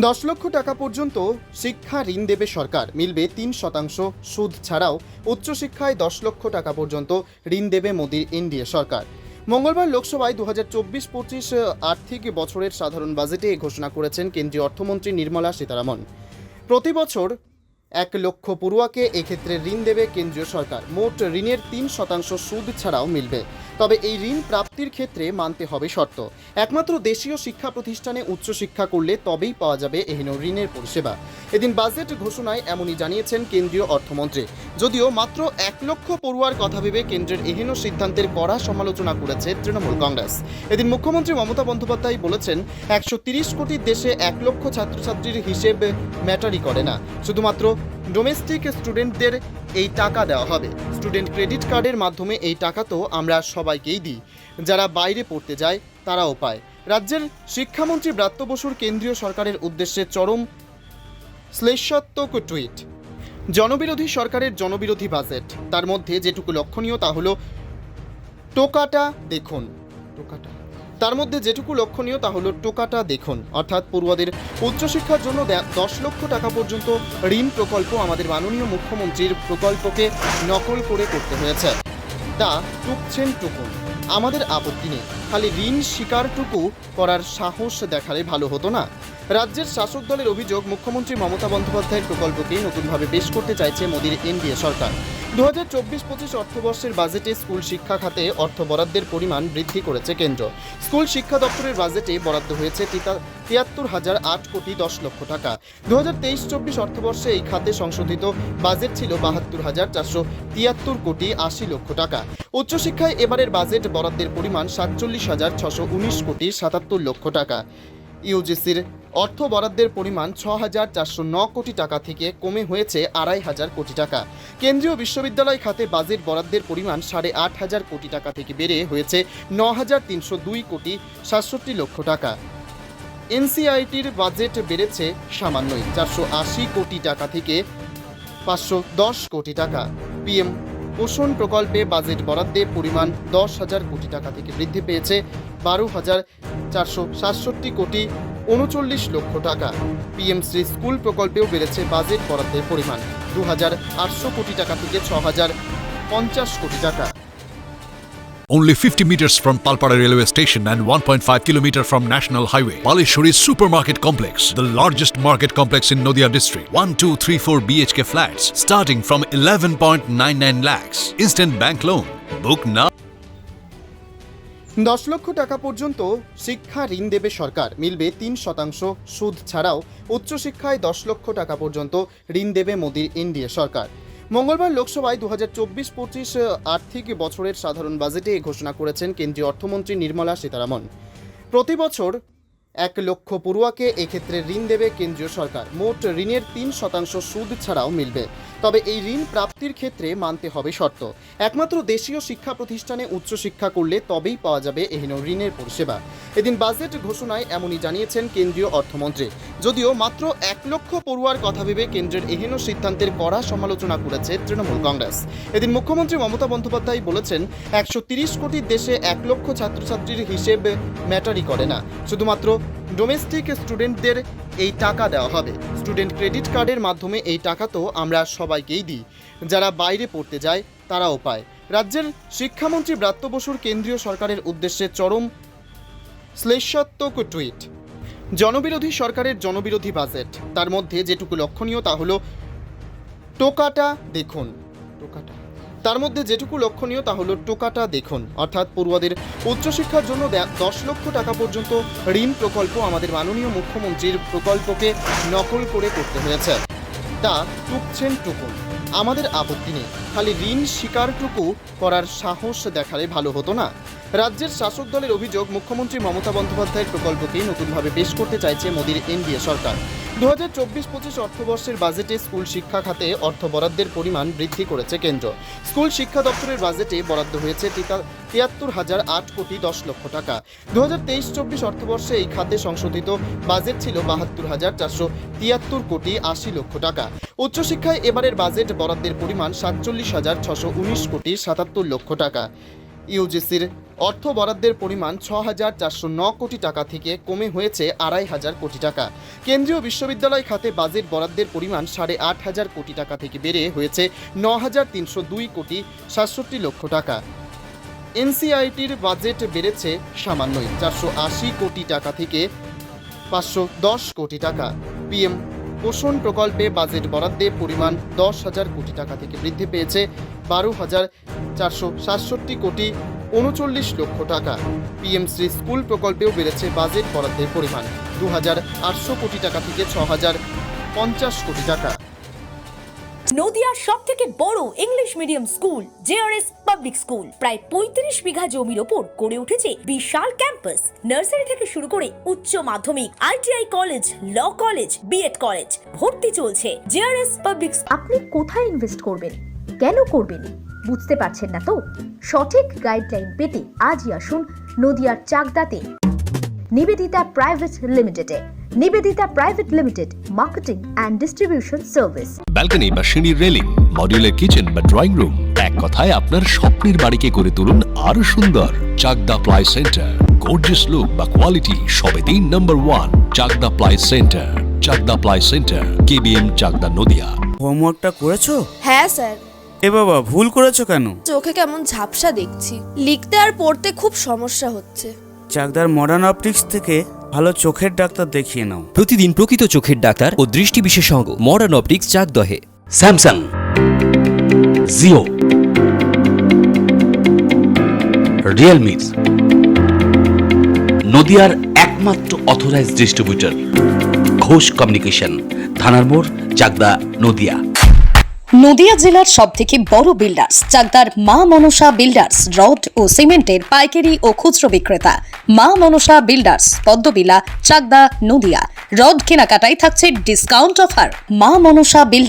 10 লক্ষ টাকা পর্যন্ত শিক্ষা ঋণ দেবে সরকার, মিলবে 3% সুদ ছাড়াও উচ্চশিক্ষায় 10 লক্ষ টাকা পর্যন্ত ঋণ দেবে মোদির এনডিএ সরকার। মঙ্গলবার লোকসভায় 2024-25 আর্থিক বছরের সাধারণ বাজেটে ঘোষণা করেছেন কেন্দ্রীয় অর্থমন্ত্রী নির্মলা সীতারামন। প্রতি বছর 1 লক্ষ পড়ুয়াকে এক্ষেত্রে ঋণ দেবে কেন্দ্রীয় সরকার। মোট ঋণের 3% সুদ ছাড়াও মিলবে। তবে এই ঋণ প্রাপ্তির ক্ষেত্রে মানতে হবে শর্ত। একমাত্র দেশীয় শিক্ষা প্রতিষ্ঠানে উচ্চশিক্ষা করলে তবেই পাওয়া যাবে এহেন ঋণের পরিষেবা। এদিন বাজেট ঘোষণায় এমনই জানিয়েছেন কেন্দ্রীয় অর্থমন্ত্রী। যদিও মাত্র 1 লক্ষ পড়ুয়ার কথা ভেবে কেন্দ্রের এহেন সিদ্ধান্তের কড়া সমালোচনা করেছে তৃণমূল কংগ্রেস। এদিন মুখ্যমন্ত্রী মমতা বন্দ্যোপাধ্যায় বলেছেন, 130 কোটির দেশে 1 লক্ষ ছাত্রছাত্রীর হিসেব ম্যাটারই করে না। শুধুমাত্র ডোমেস্টিক স্টুডেন্টদের এই টাকা দেওয়া হবে। স্টুডেন্ট ক্রেডিট কার্ডের মাধ্যমে এই টাকা তো আমরা সবাইকেই দিই, যারা বাইরে পড়তে যায় তারাও পায়। রাজ্যের শিক্ষামন্ত্রী ব্রাত্য বসুর কেন্দ্রীয় সরকারের উদ্দেশ্যে চরম শ্লেষাত্মক টুইট। জনবিরোধী সরকারের জনবিরোধী বাজেট, তার মধ্যে যেটুকু লক্ষণীয় তা হলো টোকাটা দেখুন। টোকাটা দেখুন, অর্থাৎ পড়ুয়াদের উচ্চশিক্ষার জন্য 10 লক্ষ টাকা পর্যন্ত ঋণ প্রকল্প আমাদের মাননীয় মুখ্যমন্ত্রীর প্রকল্পকে নকল করে করতে হয়েছে। তা টুকছেন টুকুন, আমাদের আপত্তি নেই, খালি ঋণ স্বীকারটুকু করার সাহস দেখালে ভালো হতো না? রাজ্যের শাসক দলের অভিযোগ, মুখ্যমন্ত্রী মমতা বন্দ্যোপাধ্যায়ের প্রকল্পকে নতুনভাবে পেশ করতে চাইছে মোদির এনডিএ সরকার। 2024-25 অর্থবর্ষের বাজেটে স্কুল শিক্ষা খাতে অর্থ বরাদ্দের পরিমাণ বৃদ্ধি করেছে কেন্দ্র। স্কুল শিক্ষা দপ্তরের বাজেটে বরাদ্দ হয়েছে 73,008 কোটি 10 লক্ষ টাকা। 2023-24 অর্থবর্ষে এই খাতে সংশোধিত বাজেট ছিল 72,473 কোটি 80 লক্ষ টাকা। উচ্চশিক্ষায় এবারের বাজেট বরাদ্দের পরিমাণ 47,619 কোটি 77 লক্ষ টাকা। ইউজিসির অর্থ বরাদ্দের পরিমাণ 6,409 কোটি টাকা থেকে কমে হয়েছে 2,500 কোটি টাকা। কেন্দ্রীয় বিশ্ববিদ্যালয় খাতে বাজেট বরাদ্দের পরিমাণ 8,500 কোটি টাকা থেকে বেড়ে হয়েছে 9,302 কোটি 67 লক্ষ টাকা। এনসিআইটির বাজেট বেড়েছে সামান্যই 480 কোটি টাকা থেকে 510 কোটি টাকা। পিএম পোষণ প্রকল্পে বাজেট বরাদ্দের পরিমাণ 10,000 কোটি টাকা থেকে বৃদ্ধি পেয়েছে 12,467 কোটি 39 লক্ষ টাকা। পিএম শ্রী স্কুল প্রকল্পেও বেড়েছে বাজেট বরাদ্দের পরিমাণ 2,800 কোটি টাকা থেকে 6,050 কোটি টাকা। Only 50 meters from Palpara railway station and 1.5 kilometer from National Highway, Palishuri Supermarket Complex, the largest market complex in Nadia district. 1, 2, 3, 4 BHK flats starting from 11.99 lakhs. Instant bank loan. Book now. 10 লক্ষ টাকা পর্যন্ত শিক্ষা ঋণ দেবে সরকার, মিলবে 3% সুদ ছাড়াও উচ্চশিক্ষায় 10 লক্ষ টাকা পর্যন্ত ঋণ দেবে মোদির এনডিএ সরকার। মঙ্গলবার লোকসভায় 2024-25 আর্থিক বছরের সাধারণ বাজেটে ঘোষণা করেছেন কেন্দ্রীয় অর্থমন্ত্রী নির্মলা সীতারামন। প্রতি বছর 1 লক্ষ পড়ুয়াকে এক্ষেত্রে ঋণ দেবে কেন্দ্রীয় সরকার। মোট ঋণের 3% সুদ ছাড়াও মিলবে। তবে এই ঋণ প্রাপ্তির ক্ষেত্রে মানতে হবে শর্ত। একমাত্র দেশীয় শিক্ষা প্রতিষ্ঠানে উচ্চশিক্ষা করলে তবেই পাওয়া যাবে এহেন ঋণের পরিষেবা। এদিন বাজেট ঘোষণায় এমনই জানিয়েছেন কেন্দ্রীয় অর্থমন্ত্রী। যদিও মাত্র 1 লক্ষ পড়ুয়ার কথা ভেবে কেন্দ্রের এহেন সিদ্ধান্তের কড়া সমালোচনা করেছে তৃণমূল কংগ্রেস। এদিন মুখ্যমন্ত্রী মমতা বন্দ্যোপাধ্যায় বলেছেন, 130 কোটির দেশে 1 লক্ষ ছাত্রছাত্রীর হিসেব ম্যাটারই করে না। শুধুমাত্র ডোমেস্টিক স্টুডেন্টদের এই টাকা দেওয়া হবে। স্টুডেন্ট ক্রেডিট কার্ডের মাধ্যমে এই টাকা তো আমরা সবাইকেই দিই, যারা বাইরে পড়তে যায় তারাও পায়। রাজ্যের শিক্ষামন্ত্রী ব্রাত্য বসুর কেন্দ্রীয় সরকারের উদ্দেশ্যে চরম শ্লেষাত্মক টুইট। জনবিরোধী সরকারের জনবিরোধী বাজেট, তার মধ্যে যেটুকু লক্ষণীয় তা হলো টোকাটা দেখুন। টোকাটা দেখুন, অর্থাৎ পড়ুয়াদের উচ্চশিক্ষার জন্য 10 লক্ষ টাকা পর্যন্ত ঋণ প্রকল্প আমাদের মাননীয় মুখ্যমন্ত্রীর প্রকল্পকে নকল করে করতে হয়েছে। তা টুকছেন টুকুন, আমাদের আপত্তি নেই, খালি ঋণ স্বীকারটুকু করার সাহস দেখালে ভালো হতো না? রাজ্যের শাসক দলের অভিযোগ, মুখ্যমন্ত্রী মমতা বন্দ্যোপাধ্যায়ের প্রকল্পকে নতুনভাবে পেশ করতে চাইছে মোদির এনডিএ সরকার। 2024-25 অর্থবর্ষের বাজেটে স্কুল শিক্ষা খাতে অর্থ বরাদ্দের পরিমাণ বৃদ্ধি করেছে কেন্দ্র। স্কুল শিক্ষা দপ্তরের বাজেটে বরাদ্দ হয়েছে 73,008 কোটি 10 লক্ষ টাকা। 2023-24 অর্থবর্ষে এই খাতে সংশোধিত বাজেট ছিল 72,473 কোটি 80 লক্ষ টাকা। উচ্চশিক্ষায় এবারের বাজেট বরাদ্দের পরিমাণ 47,619 কোটি 77 লক্ষ টাকা। ইউজিসির অর্থ বরাদ্দের পরিমাণ 6,409 কোটি টাকা থেকে কমে হয়েছে 2,500 কোটি টাকা। কেন্দ্রীয় বিশ্ববিদ্যালয় খাতে বাজেট বরাদ্দের পরিমাণ 8,500 কোটি টাকা থেকে বেড়ে হয়েছে 9,302 কোটি 67 লক্ষ টাকা। এনসিআইটির বাজেট বেড়েছে সামান্যই 480 কোটি টাকা থেকে 510 কোটি টাকা। পিএম পোষণ প্রকল্পে বাজেট বরাদ্দের পরিমাণ 10,000 কোটি টাকা থেকে বৃদ্ধি পেয়েছে 12,467 কোটি 39 লক্ষ টাকা। পিএম শ্রী স্কুল প্রকল্পেও বেড়েছে বাজেট বরাদ্দের পরিমাণ 2,800 কোটি টাকা থেকে 6,050 কোটি টাকা। নদিয়ার সবথেকে বড় English medium school JRS public school প্রায় 35 বিঘা জমির ওপর গড়ে উঠেছে বিশাল ক্যাম্পাস। নার্সারি থেকে শুরু করে উচ্চ মাধ্যমিক, ITI college, law college, BEd college ভর্তি চলছে। JRS public. আপনি কোথায় ইনভেস্ট করবেন, কেন করবেন বুঝতে পারছেন না তো? সঠিক গাইডলাইন পেতে আজই আসুন নদিয়ার চাকদাতে নিবেদিতা প্রাইভেট লিমিটেডে। Nivedita private limited, marketing and distribution service. Balcony বা সিঁড়ির রেলিং, মডিউলার কিচেন বা ড্রয়িং রুম, এক কথায় আপনার স্বপ্নের বাড়িকে করে তুলুন আরো সুন্দর। Chakdah ply centre, gorgeous look বা কোয়ালিটি সবে 3 number 1 Chakdah ply centre. Chakdah ply centre, KBM, Chakdah, Nadia. হোমওয়ার্কটা করেছো? হ্যাঁ স্যার। এ বাবা, ভুল করেছো কেন? চোখে কেমন ঝাপসা দেখছি, লিখতে আর পড়তে খুব সমস্যা হচ্ছে। চাকদার মডার্ন অপটিক্স থেকে ভালো চোখের ডাক্তার দেখিয়ে নাও। প্রতিদিন প্রকৃত চোখের ডাক্তার ও দৃষ্টি বিশেষজ্ঞ মডার্ন অপটিক্স চাকদহে। স্যামসাং, জিও, রিয়েলমি, নদিয়ার একমাত্র অথরাইজড ডিস্ট্রিবিউটর ঘোষ কমিউনিকেশন, থানার মোড়, চাকদা, নদিয়া। নদিয়া জেলার সবথেকে বড় বিল্ডার্স চাকদার মা মনসা বিল্ডার্স, রড ও সিমেন্টের পাইকারি ও খুচরো বিক্রেতা। মা মনসা বিল্ডার্স, পদ্মবিলা, চাকদা, নদিয়া। রড কেনাকাটায় থাকছে ডিসকাউন্ট অফার। মা মনসা বিল্ডার্স।